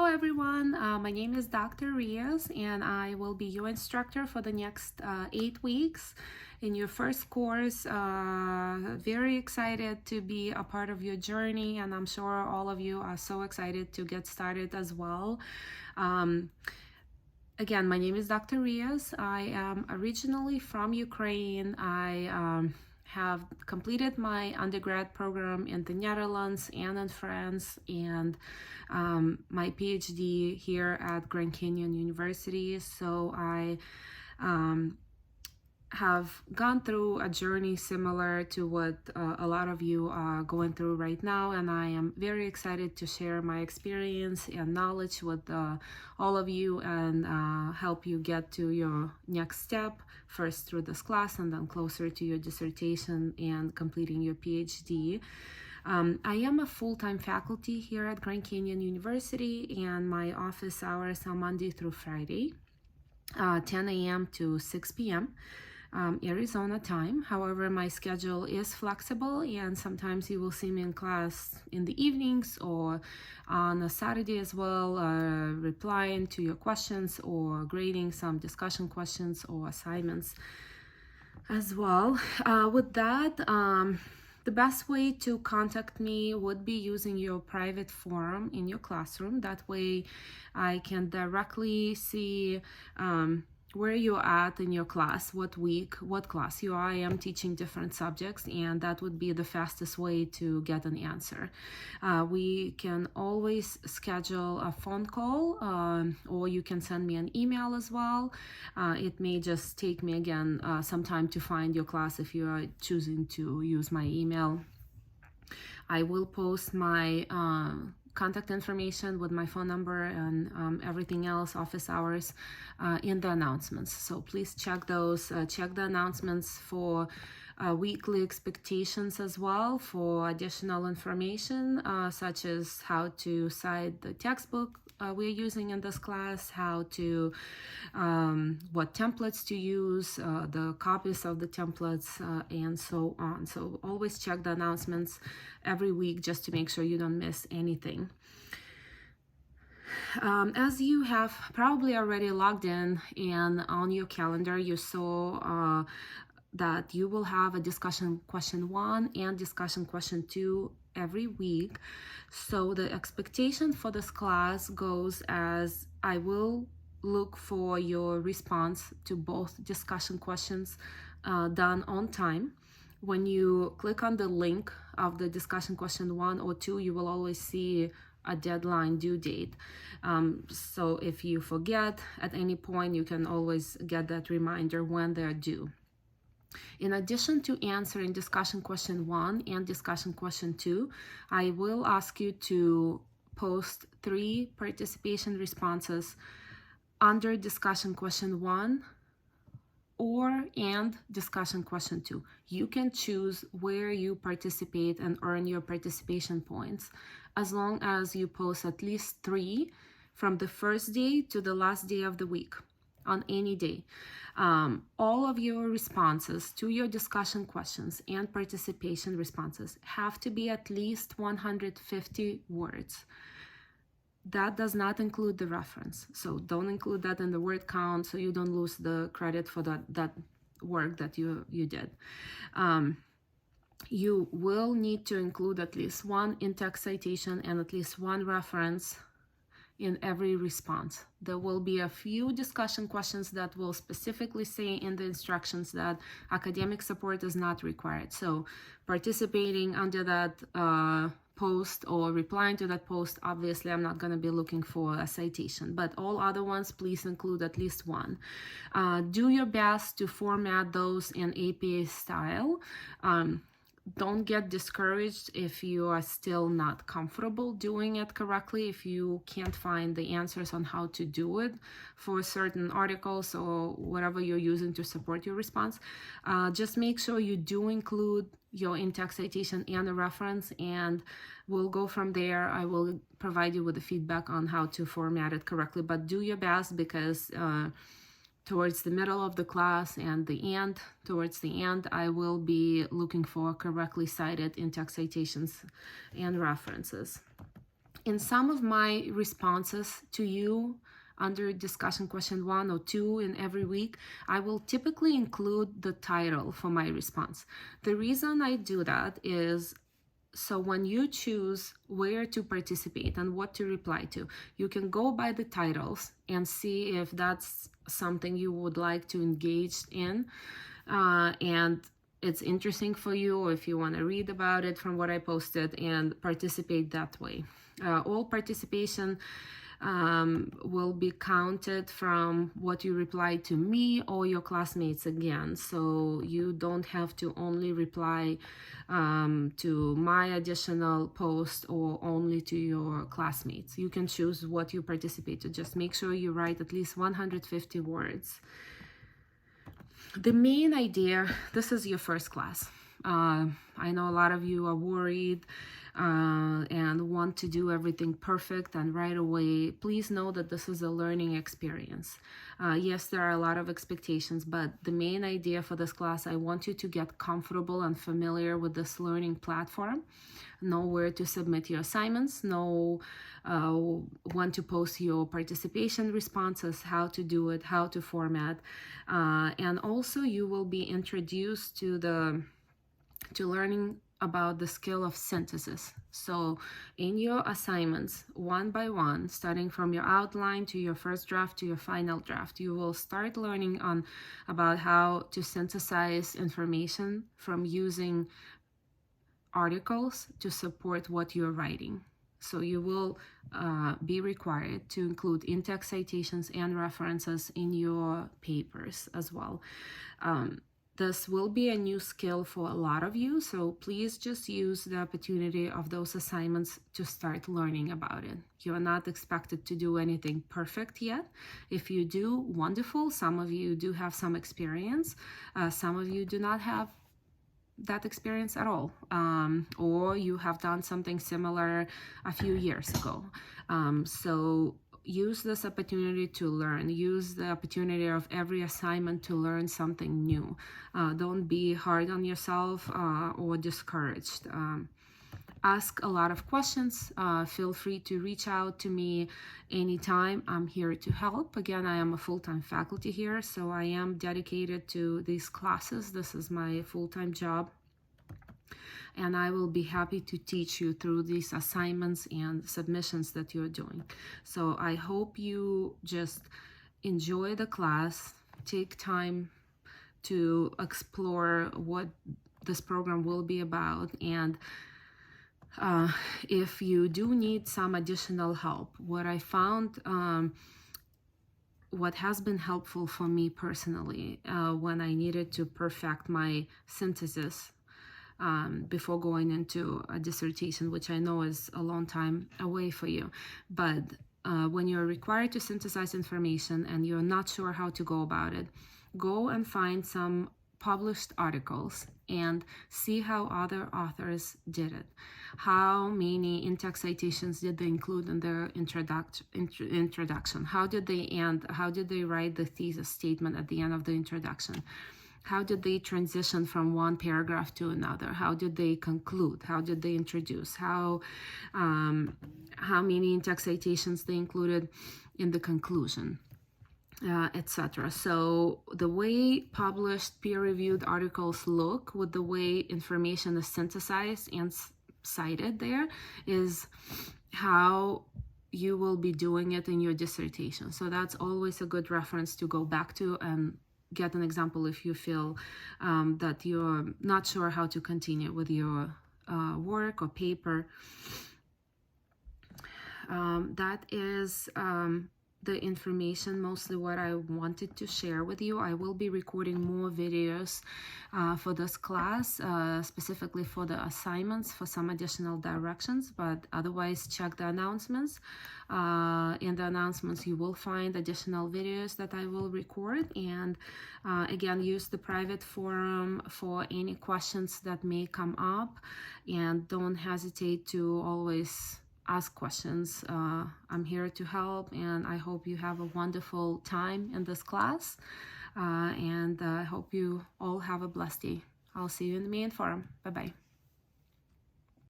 everyone, my name is Dr. Rios and I will be your instructor for the next 8 weeks in your first course. Very excited to be a part of your journey, and I'm sure all of you are so excited to get started as well. Again, my name is Dr. Rios. I am originally from Ukraine. I have completed my undergrad program in the Netherlands and in France, and my PhD here at Grand Canyon University. So I have gone through a journey similar to what a lot of you are going through right now, and I am very excited to share my experience and knowledge with all of you and help you get to your next step, first through this class and then closer to your dissertation and completing your PhD. I am a full-time faculty here at Grand Canyon University, and my office hours are Monday through Friday, 10 a.m. to 6 p.m. Arizona time. However, my schedule is flexible, and sometimes you will see me in class in the evenings or on a Saturday as well, replying to your questions or grading some discussion questions or assignments as well. With that, the best way to contact me would be using your private forum in your classroom. That way I can directly see where you're at in your class, what week, what class you are. I am teaching different subjects, and that would be the fastest way to get an answer. We can always schedule a phone call, or you can send me an email as well. It may just take me again some time to find your class if you are choosing to use my email. I will post my contact information with my phone number and everything else, office hours, in the announcements. So please check those, check the announcements for weekly expectations as well, for additional information such as how to cite the textbook we're using in this class, how to, what templates to use, the copies of the templates, and so on. So always check the announcements every week just to make sure you don't miss anything. As you have probably already logged in and on your calendar, you saw that you will have a discussion question 1 and discussion question 2 every week. So the expectation for this class goes as I will look for your response to both discussion questions done on time. When you click on the link of the discussion question 1 or 2, you will always see a deadline due date. So if you forget at any point, you can always get that reminder when they're due. In addition to answering discussion question 1 and discussion question 2, I will ask you to post 3 participation responses under discussion question 1 and discussion question 2. You can choose where you participate and earn your participation points, as long as you post at least 3 from the first day to the last day of the week on any day. All of your responses to your discussion questions and participation responses have to be at least 150 words. That does not include the reference, so don't include that in the word count so you don't lose the credit for that work that you did. You will need to include at least 1 in-text citation and at least 1 reference in every response. There will be a few discussion questions that will specifically say in the instructions that academic support is not required. So participating under that post or replying to that post, obviously I'm not going to be looking for a citation, but all other ones, please include at least 1. Do your best to format those in APA style. Don't get discouraged if you are still not comfortable doing it correctly, if you can't find the answers on how to do it for certain articles or whatever you're using to support your response. Just make sure you do include your in-text citation and a reference, and we'll go from there. I will provide you with the feedback on how to format it correctly, but do your best, because towards the middle of the class and towards the end, I will be looking for correctly cited in-text citations and references. In some of my responses to you under discussion question 1 or 2 in every week, I will typically include the title for my response. The reason I do that is so when you choose where to participate and what to reply to, you can go by the titles and see if that's something you would like to engage in, and it's interesting for you, or if you want to read about it from what I posted and participate that way. All participation will be counted from what you reply to me or your classmates again. So you don't have to only reply to my additional post or only to your classmates. You can choose what you participate to. Just make sure you write at least 150 words. The main idea, this is your first class. I know a lot of you are worried and want to do everything perfect and right away. Please know that this is a learning experience. Yes, there are a lot of expectations, but the main idea for this class, I want you to get comfortable and familiar with this learning platform. Know where to submit your assignments, know when to post your participation responses, how to do it, how to format, and also you will be introduced to learning about the skill of synthesis. So in your assignments, one by one, starting from your outline to your first draft to your final draft, you will start learning about how to synthesize information from using articles to support what you're writing. So you will be required to include in-text citations and references in your papers as well. This will be a new skill for a lot of you, so please just use the opportunity of those assignments to start learning about it. You're not expected to do anything perfect yet. If you do, wonderful. Some of you do have some experience. Some of you do not have that experience at all, or you have done something similar a few years ago. So use this opportunity to learn. Use the opportunity of every assignment to learn something new. Don't be hard on yourself or discouraged. Ask a lot of questions. Feel free to reach out to me anytime. I'm here to help. Again, I am a full-time faculty here, so I am dedicated to these classes. This is my full-time job, and I will be happy to teach you through these assignments and submissions that you're doing. So I hope you just enjoy the class, take time to explore what this program will be about, and if you do need some additional help, what I found, what has been helpful for me personally when I needed to perfect my synthesis before going into a dissertation, which I know is a long time away for you, but when you're required to synthesize information and you're not sure how to go about it, go and find some published articles and see how other authors did it. How many in-text citations did they include in their introduction? How did they end? How did they write the thesis statement at the end of the introduction? How did they transition from one paragraph to another? How did they conclude? How did they introduce? How many in-text citations they included in the conclusion, etc. So the way published peer-reviewed articles look with the way information is synthesized and cited there is how you will be doing it in your dissertation. So that's always a good reference to go back to and get an example if you feel that you're not sure how to continue with your work or paper. That is the information, mostly what I wanted to share with you. I will be recording more videos for this class, specifically for the assignments, for some additional directions, but otherwise check the announcements. In the announcements you will find additional videos that I will record, and again, use the private forum for any questions that may come up, and don't hesitate to always ask questions. I'm here to help, and I hope you have a wonderful time in this class, and I hope you all have a blessed day. I'll see you in the main forum. Bye-bye.